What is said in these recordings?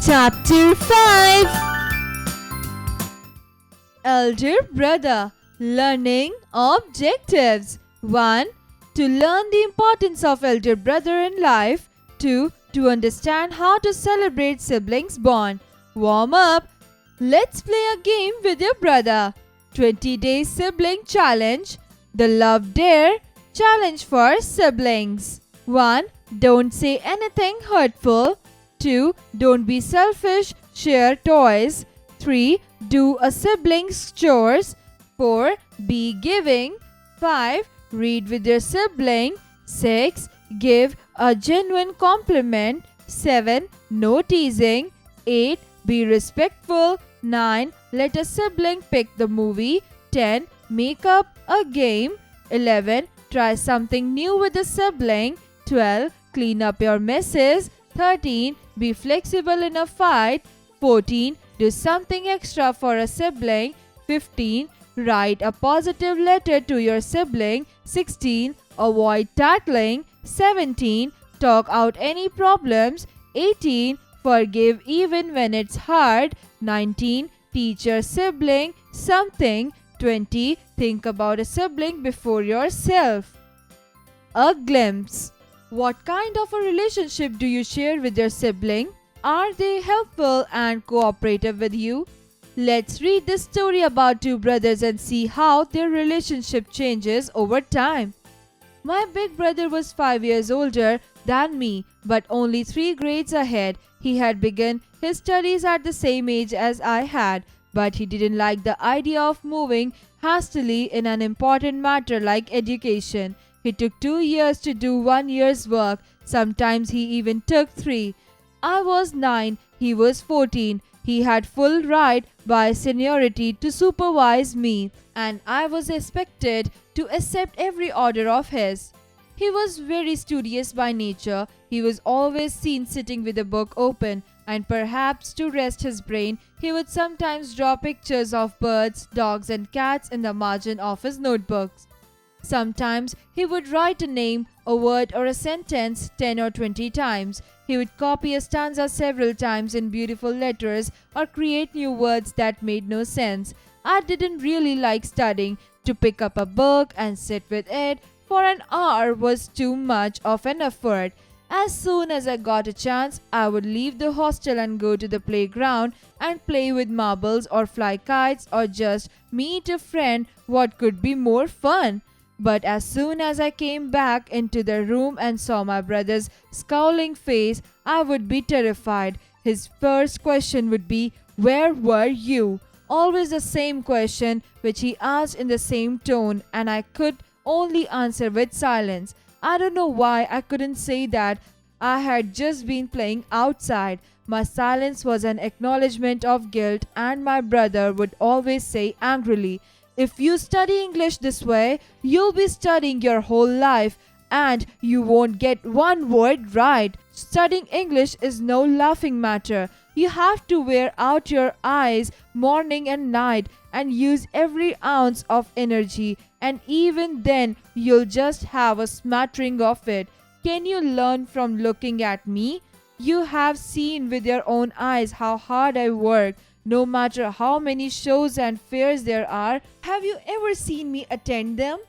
Chapter 5 Elder Brother Learning Objectives 1. To learn the importance of elder brother in life. 2. To understand how to celebrate siblings bond. Warm up. Let's play a game with your brother. 20-day sibling challenge. The Love Dare challenge for siblings. 1. Don't say anything hurtful. 2. Don't be selfish, share toys. 3. Do a sibling's chores. 4. Be giving. 5. Read with your sibling. 6. Give a genuine compliment. 7. No teasing. 8. Be respectful. 9. Let a sibling pick the movie. 10. Make up a game. 11. Try something new with a sibling. 12. Clean up your messes. 13. Be flexible in a fight. 14. Do something extra for a sibling. 15. Write a positive letter to your sibling. 16. Avoid tattling. 17. Talk out any problems. 18. Forgive even when it's hard. 19. Teach your sibling something. 20. Think about a sibling before yourself. A glimpse. What kind of a relationship do you share with your sibling? Are they helpful and cooperative with you? Let's read this story about two brothers and see how their relationship changes over time. My big brother was 5 years older than me, but only 3 grades ahead. He had begun his studies at the same age as I had, but he didn't like the idea of moving hastily in an important matter like education. He took 2 years to do 1 year's work. Sometimes he even took 3. I was 9, he was 14. He had full right by seniority to supervise me, and I was expected to accept every order of his. He was very studious by nature. He was always seen sitting with a book open, and perhaps to rest his brain, he would sometimes draw pictures of birds, dogs, and cats in the margin of his notebooks. Sometimes he would write a name, a word, or a sentence 10 or 20 times. He would copy a stanza several times in beautiful letters or create new words that made no sense. I didn't really like studying. To pick up a book and sit with it for an hour was too much of an effort. As soon as I got a chance, I would leave the hostel and go to the playground and play with marbles or fly kites or just meet a friend. What could be more fun? But as soon as I came back into the room and saw my brother's scowling face, I would be terrified. His first question would be, "Where were you?" Always the same question which he asked in the same tone, and I could only answer with silence. I don't know why I couldn't say that I had just been playing outside. My silence was an acknowledgement of guilt, and my brother would always say angrily, "If you study English this way, you'll be studying your whole life and you won't get one word right. Studying English is no laughing matter. You have to wear out your eyes morning and night and use every ounce of energy, and even then you'll just have a smattering of it. Can you learn from looking at me? You have seen with your own eyes how hard I work. No matter how many shows and fairs there are, have you ever seen me attend them?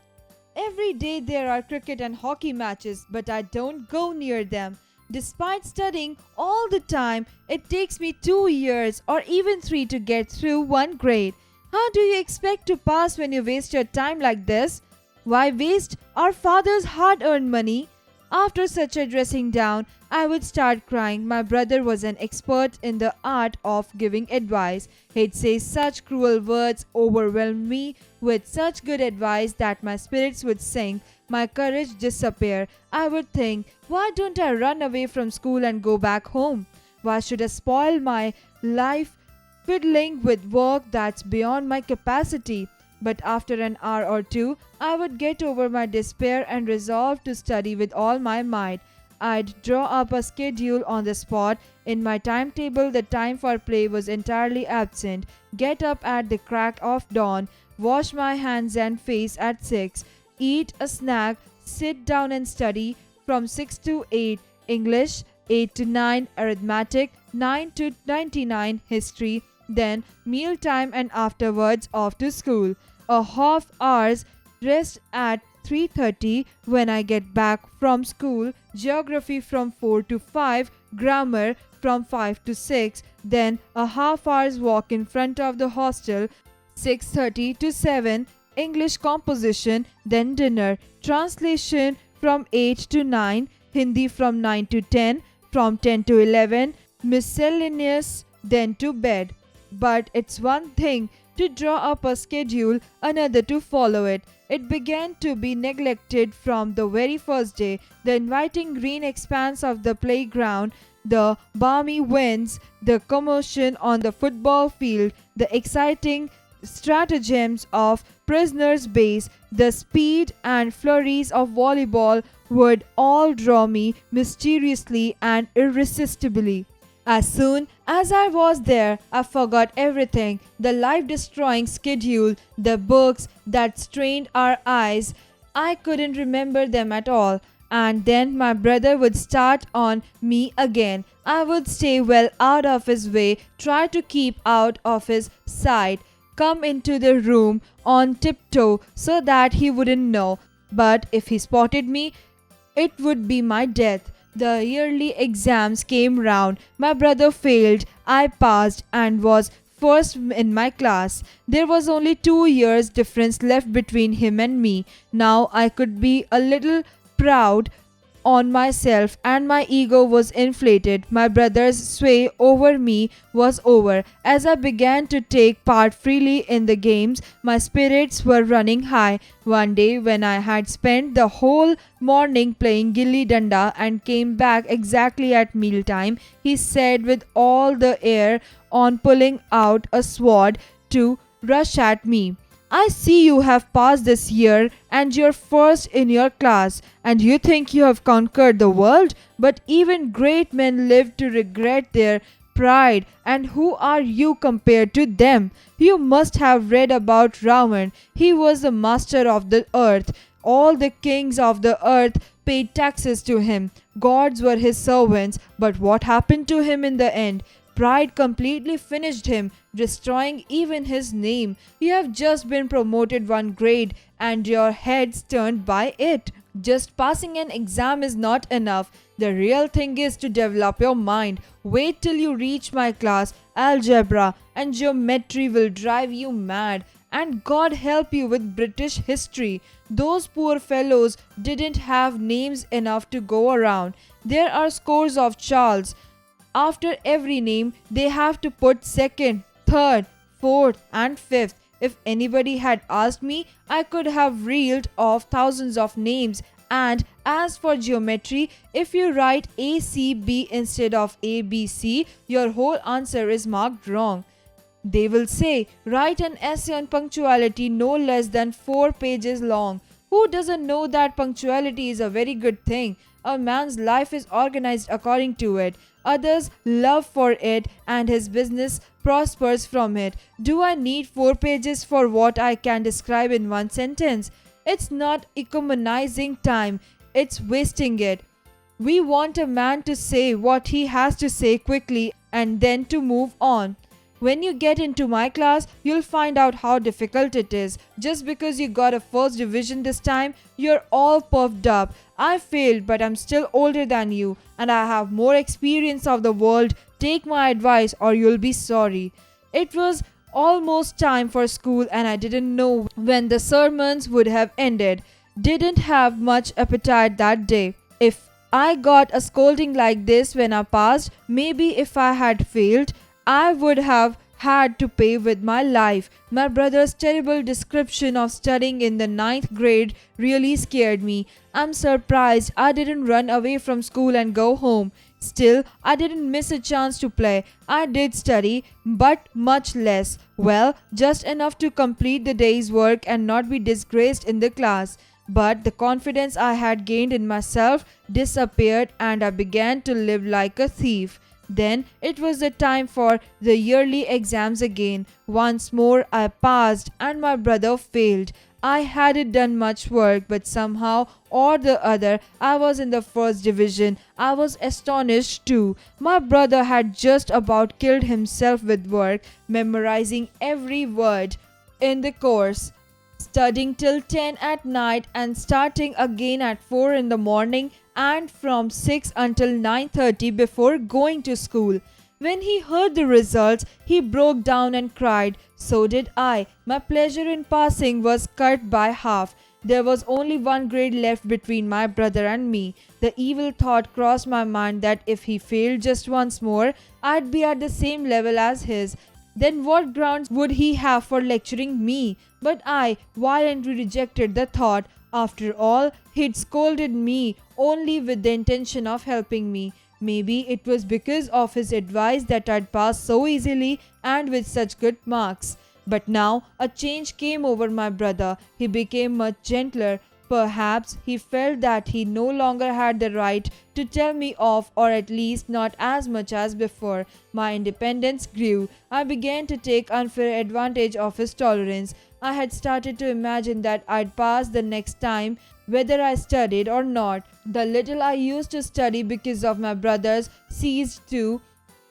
Every day there are cricket and hockey matches, but I don't go near them. Despite studying all the time, it takes me 2 years or even 3 to get through 1 grade. How do you expect to pass when you waste your time like this? Why waste our father's hard-earned money?" After such a dressing down, I would start crying. My brother was an expert in the art of giving advice. He'd say such cruel words, overwhelm me with such good advice that my spirits would sink, my courage disappear. I would think, why don't I run away from school and go back home? Why should I spoil my life fiddling with work that's beyond my capacity? But after an hour or two, I would get over my despair and resolve to study with all my might. I'd draw up a schedule on the spot. In my timetable, the time for play was entirely absent. Get up at the crack of dawn, wash my hands and face at 6, eat a snack, sit down and study from 6 to 8. English, 8 to 9 arithmetic, 9 to 99 history, then mealtime and afterwards off to school. A half hour's rest at 3:30 when I get back from school, geography from 4 to 5, grammar from 5 to 6, then a half hour's walk in front of the hostel, 6:30 to 7, English composition, then dinner, translation from 8 to 9, Hindi from 9 to 10, from 10 to 11, miscellaneous, then to bed. But it's one thing to draw up a schedule, another to follow it. It began to be neglected from the very first day. The inviting green expanse of the playground, the balmy winds, the commotion on the football field, the exciting stratagems of prisoners' base, the speed and flurries of volleyball would all draw me mysteriously and irresistibly. As soon as I was there, I forgot everything, the life-destroying schedule, the books that strained our eyes. I couldn't remember them at all. And then my brother would start on me again. I would stay well out of his way, try to keep out of his sight, come into the room on tiptoe so that he wouldn't know. But if he spotted me, it would be my death. The yearly exams came round. My brother failed. I passed and was first in my class. There was only 2 years difference left between him and me. Now I could be a little proud on myself and my ego was inflated. My brother's sway over me was over. As I began to take part freely in the games, my spirits were running high. One day when I had spent the whole morning playing gilli danda and came back exactly at mealtime, he said with all the air on pulling out a sword to rush at me, "I see you have passed this year and you're first in your class, and you think you have conquered the world, but even great men live to regret their pride, and who are you compared to them? You must have read about Ravan. He was the master of the earth. All the kings of the earth paid taxes to him. Gods were his servants, but what happened to him in the end? Pride completely finished him, destroying even his name. You have just been promoted one grade and your head's turned by it. Just passing an exam is not enough. The real thing is to develop your mind. Wait till you reach my class. Algebra and geometry will drive you mad. And God help you with British history. Those poor fellows didn't have names enough to go around. There are scores of Charles. After every name, they have to put second, third, fourth, and fifth. If anybody had asked me, I could have reeled off thousands of names. And as for geometry, if you write ACB instead of ABC, your whole answer is marked wrong. They will say, write an essay on punctuality no less than 4 pages long. Who doesn't know that punctuality is a very good thing? A man's life is organized according to it. Others love for it and his business prospers from it. Do I need 4 pages for what I can describe in one sentence? It's not economizing time, it's wasting it. We want a man to say what he has to say quickly and then to move on. When you get into my class, you'll find out how difficult it is. Just because you got a first division this time, you're all puffed up. I failed, but I'm still older than you, and I have more experience of the world. Take my advice or you'll be sorry. It was almost time for school and I didn't know when the sermons would have ended. Didn't have much appetite that day. If I got a scolding like this when I passed, maybe if I had failed, I would have had to pay with my life. My brother's terrible description of studying in the 9th grade really scared me. I'm surprised I didn't run away from school and go home. Still, I didn't miss a chance to play. I did study, but much less. Well, just enough to complete the day's work and not be disgraced in the class. But the confidence I had gained in myself disappeared and I began to live like a thief. Then it was the time for the yearly exams again. Once more I passed and my brother failed. I hadn't done much work, but somehow or the other, I was in the first division. I was astonished too. My brother had just about killed himself with work, memorizing every word in the course, studying till 10 at night and starting again at 4 in the morning and from 6 until 9:30 before going to school. When he heard the results, he broke down and cried. So did I. My pleasure in passing was cut by half. There was only one grade left between my brother and me. The evil thought crossed my mind that if he failed just once more, I'd be at the same level as his. Then what grounds would he have for lecturing me? But I violently rejected the thought. After all, he'd scolded me only with the intention of helping me. Maybe it was because of his advice that I'd passed so easily and with such good marks. But now a change came over my brother. He became much gentler. Perhaps he felt that he no longer had the right to tell me off, or at least not as much as before. My independence grew. I began to take unfair advantage of his tolerance. I had started to imagine that I'd pass the next time, whether I studied or not. The little I used to study because of my brothers ceased too.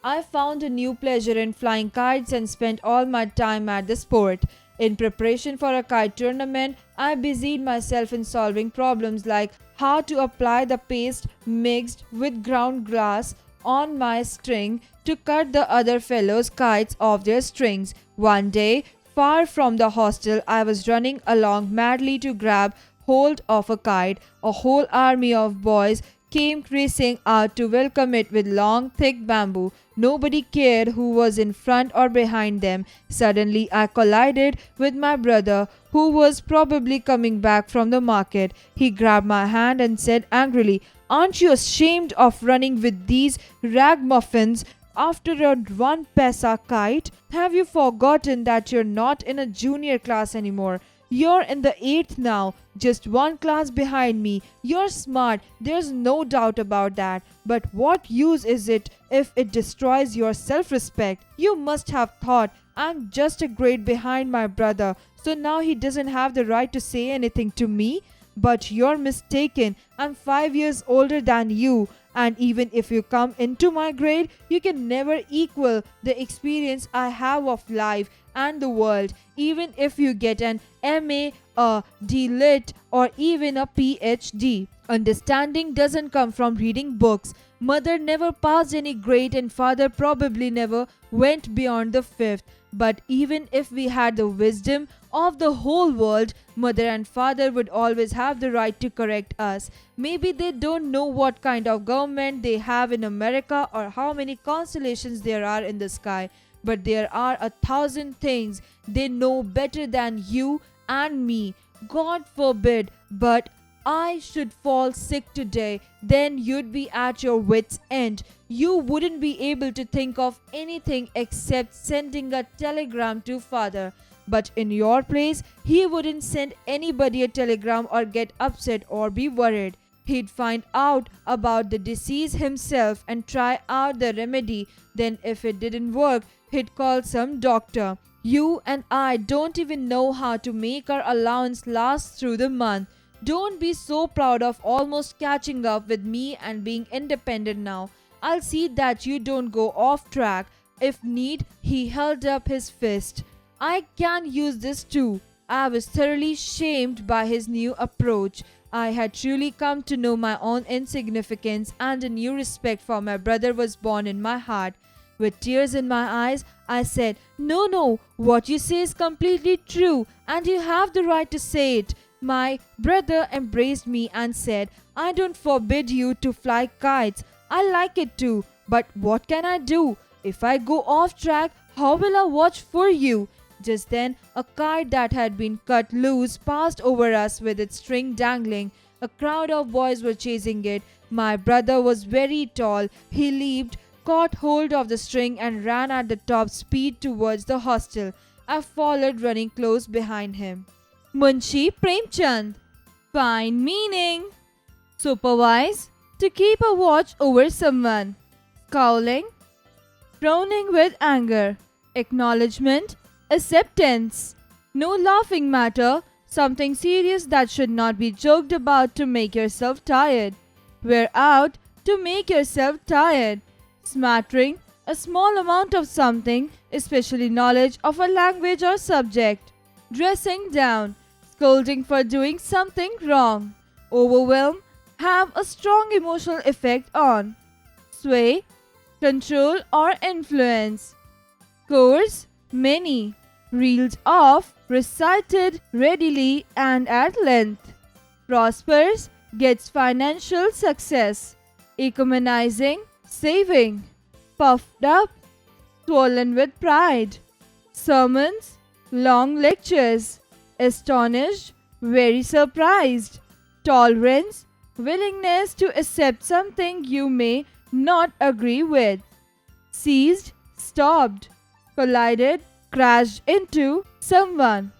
I found a new pleasure in flying kites and spent all my time at the sport. In preparation for a kite tournament, I busied myself in solving problems like how to apply the paste mixed with ground glass on my string to cut the other fellows' kites off their strings. One day, far from the hostel, I was running along madly to grab hold of a kite. A whole army of boys came racing out to welcome it with long, thick bamboo. Nobody cared who was in front or behind them. Suddenly, I collided with my brother, who was probably coming back from the market. He grabbed my hand and said angrily, "Aren't you ashamed of running with these ragamuffins after a one paisa kite? Have you forgotten that you're not in a junior class anymore? You're in the 8th now, just one class behind me. You're smart, there's no doubt about that. But what use is it if it destroys your self-respect? You must have thought I'm just a grade behind my brother, so now he doesn't have the right to say anything to me? But you're mistaken. I'm 5 years older than you, and even if you come into my grade, you can never equal the experience I have of life and the world. Even if you get an MA, a D.Lit, or even a PhD. Understanding doesn't come from reading books. Mother never passed any grade and father probably never went beyond the 5th. But even if we had the wisdom of the whole world, mother and father would always have the right to correct us. Maybe they don't know what kind of government they have in America or how many constellations there are in the sky. But there are 1,000 things they know better than you and me. God forbid, but I should fall sick today, then you'd be at your wits' end. You wouldn't be able to think of anything except sending a telegram to father. But in your place, he wouldn't send anybody a telegram or get upset or be worried. He'd find out about the disease himself and try out the remedy. Then if it didn't work, he'd call some doctor. You and I don't even know how to make our allowance last through the month. Don't be so proud of almost catching up with me and being independent now. I'll see that you don't go off track. If need, he held up his fist. I can use this too. I was thoroughly shamed by his new approach. I had truly come to know my own insignificance, and a new respect for my brother was born in my heart. With tears in my eyes, I said, No, what you say is completely true, and you have the right to say it." My brother embraced me and said, "I don't forbid you to fly kites. I like it too. But what can I do? If I go off track, how will I watch for you?" Just then, a kite that had been cut loose passed over us with its string dangling. A crowd of boys were chasing it. My brother was very tall. He leaped, caught hold of the string, and ran at the top speed towards the hostel. I followed, running close behind him. Munshi Premchand. Find meaning. Supervise. To keep a watch over someone. Scowling. Frowning with anger. Acknowledgement. Acceptance. No laughing matter. Something serious that should not be joked about to make yourself tired. Wear out to make yourself tired. Smattering, a small amount of something, especially knowledge of a language or subject. Dressing down, scolding for doing something wrong. Overwhelm, have a strong emotional effect on. Sway, control or influence. Course, many. Reeled off, recited readily and at length. Prospers, gets financial success. Economizing, saving. Puffed up, swollen with pride. Sermons, long lectures. Astonished, very surprised. Tolerance, willingness to accept something you may not agree with. Seized, stopped. Collided, crashed into someone.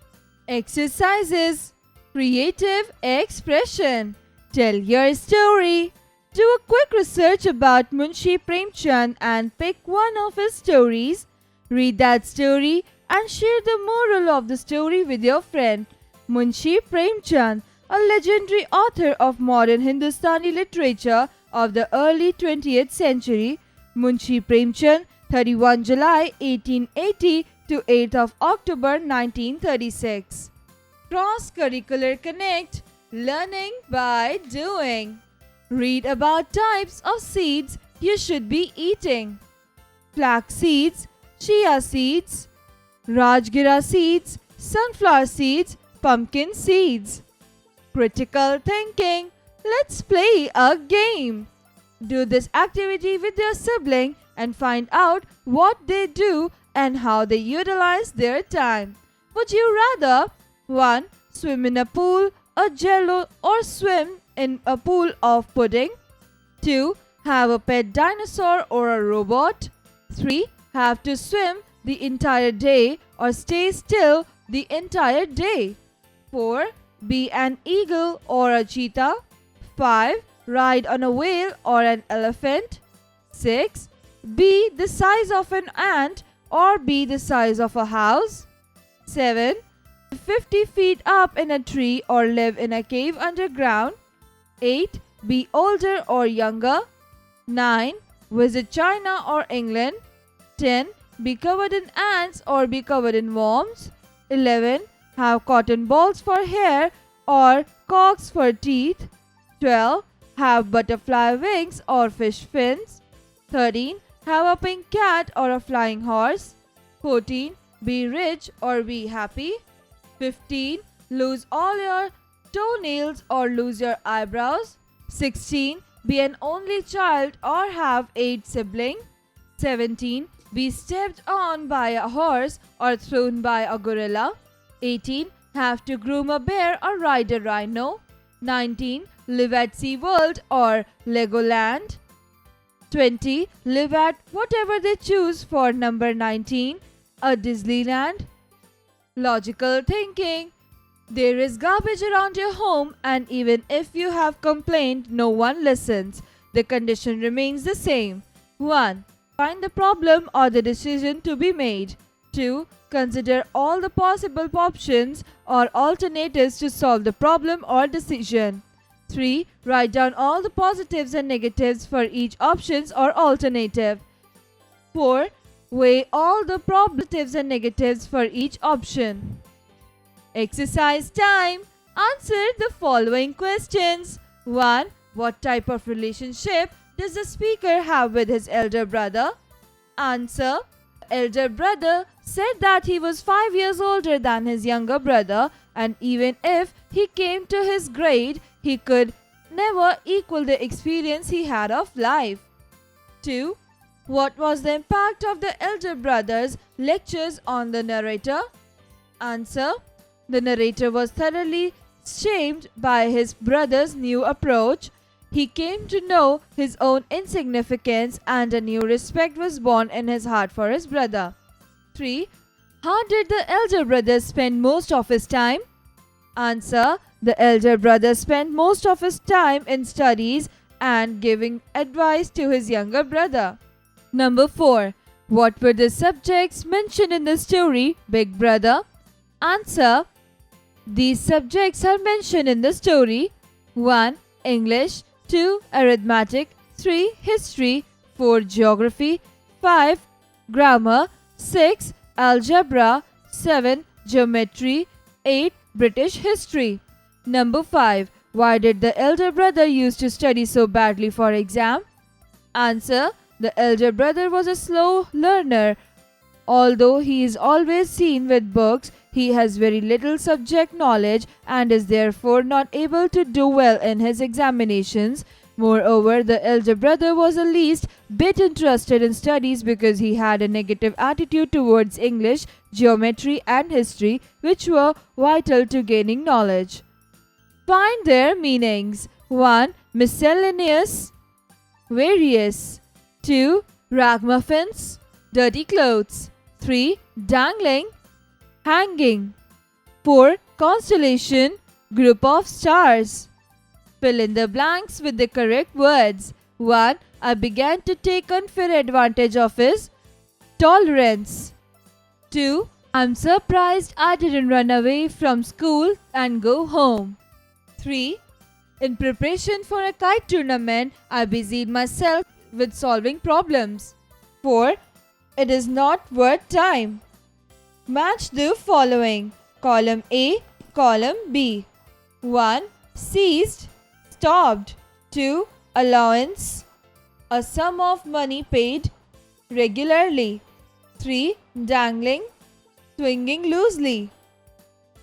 Exercises, creative expression. Tell your story. Do a quick research about Munshi Premchand and pick one of his stories. Read that story and share the moral of the story with your friend. Munshi Premchand, a legendary author of modern Hindustani literature of the early 20th century. Munshi Premchand, 31 July 1880 to 8th of October 1936. Cross-curricular connect, learning by doing. Read about types of seeds you should be eating. Flax seeds, chia seeds, rajgira seeds, sunflower seeds, pumpkin seeds. Critical thinking. Let's play a game. Do this activity with your sibling and find out what they do and how they utilize their time. Would you rather 1. Swim in a pool, a jello, or swim in a pool of pudding? 2. Have a pet dinosaur or a robot? 3. Have to swim the entire day or stay still the entire day? 4. Be an eagle or a cheetah? 5. Ride on a whale or an elephant? 6. Be the size of an ant or be the size of a house? 7. 50 feet up in a tree or live in a cave underground? 8. Be older or younger? 9. Visit China or England? 10. Be covered in ants or be covered in worms? 11. Have cotton balls for hair or corks for teeth? 12. Have butterfly wings or fish fins? 13. Have a pink cat or a flying horse? 14. Be rich or be happy? 15. Lose all your toenails or lose your eyebrows? 16. Be an only child or have 8 siblings? 17. Be stepped on by a horse or thrown by a gorilla? 18. Have to groom a bear or ride a rhino? 19. Live at SeaWorld or Legoland? 20. Live at whatever they choose for number 19, a Disneyland? Logical thinking. There is garbage around your home and even if you have complained, no one listens. The condition remains the same. 1. Find the problem or the decision to be made. 2. Consider all the possible options or alternatives to solve the problem or decision. 3. Write down all the positives and negatives for each option or alternative. 4. Weigh all the positives and negatives for each option. Exercise time. Answer the following questions. 1. What type of relationship does the speaker have with his elder brother? Answer. The elder brother said that he was 5 years older than his younger brother and even if he came to his grade, he could never equal the experience he had of life. 2. What was the impact of the elder brother's lectures on the narrator? Answer. The narrator was thoroughly shamed by his brother's new approach. He came to know his own insignificance and a new respect was born in his heart for his brother. 3. How did the elder brother spend most of his time? Answer. The elder brother spent most of his time in studies and giving advice to his younger brother. Number 4. What were the subjects mentioned in the story Big Brother? Answer. These subjects are mentioned in the story. 1. English, 2. Arithmetic, 3. History, 4. Geography, 5. Grammar, 6. Algebra, 7. Geometry, 8. British history. Number 5. Why did the elder brother used to study so badly for exam? Answer. The elder brother was a slow learner. Although he is always seen with books, he has very little subject knowledge and is therefore not able to do well in his examinations. Moreover, the elder brother was the least bit interested in studies because he had a negative attitude towards English, geometry, and history, which were vital to gaining knowledge. Find their meanings. 1. Miscellaneous, various. 2. Ragamuffins, dirty clothes. 3. Dangling, hanging. 4. Constellation, group of stars. Fill in the blanks with the correct words. 1. I began to take unfair advantage of his tolerance. 2. I'm surprised I didn't run away from school and go home. 3. In preparation for a kite tournament, I busied myself with solving problems. 4. It is not worth time. Match the following. Column A, column B. 1. Seized, stopped. 2. Allowance, a sum of money paid regularly. 3. Dangling, swinging loosely.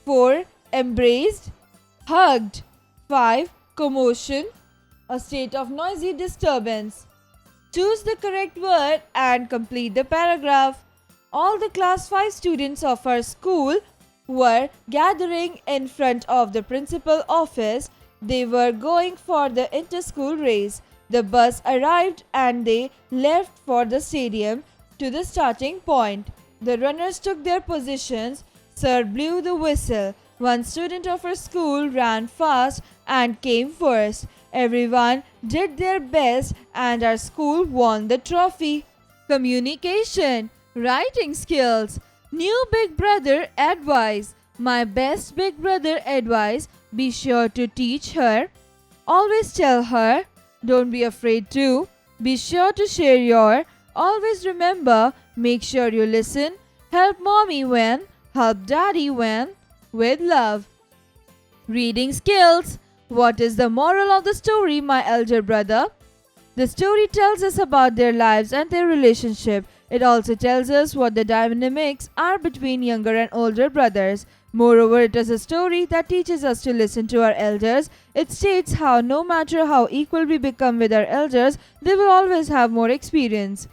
4. Embraced, hugged. 5. Commotion, a state of noisy disturbance. Choose the correct word and complete the paragraph. All the class 5 students of our school were gathering in front of the principal office. They were going for the inter-school race. The bus arrived and they left for the stadium to the starting point. The runners took their positions. Sir blew the whistle. One student of our school ran fast and came first. Everyone did their best and our school won the trophy. Communication, writing skills. New big brother advice. My best big brother advice, be sure to teach her. Always tell her. Don't be afraid to. Be sure to share your. Always remember, make sure you listen. Help mommy when. Help daddy when. With love. Reading skills. What is the moral of the story, my elder brother? The story tells us about their lives and their relationship. It also tells us what the dynamics are between younger and older brothers. Moreover, it is a story that teaches us to listen to our elders. It states how no matter how equal we become with our elders, they will always have more experience.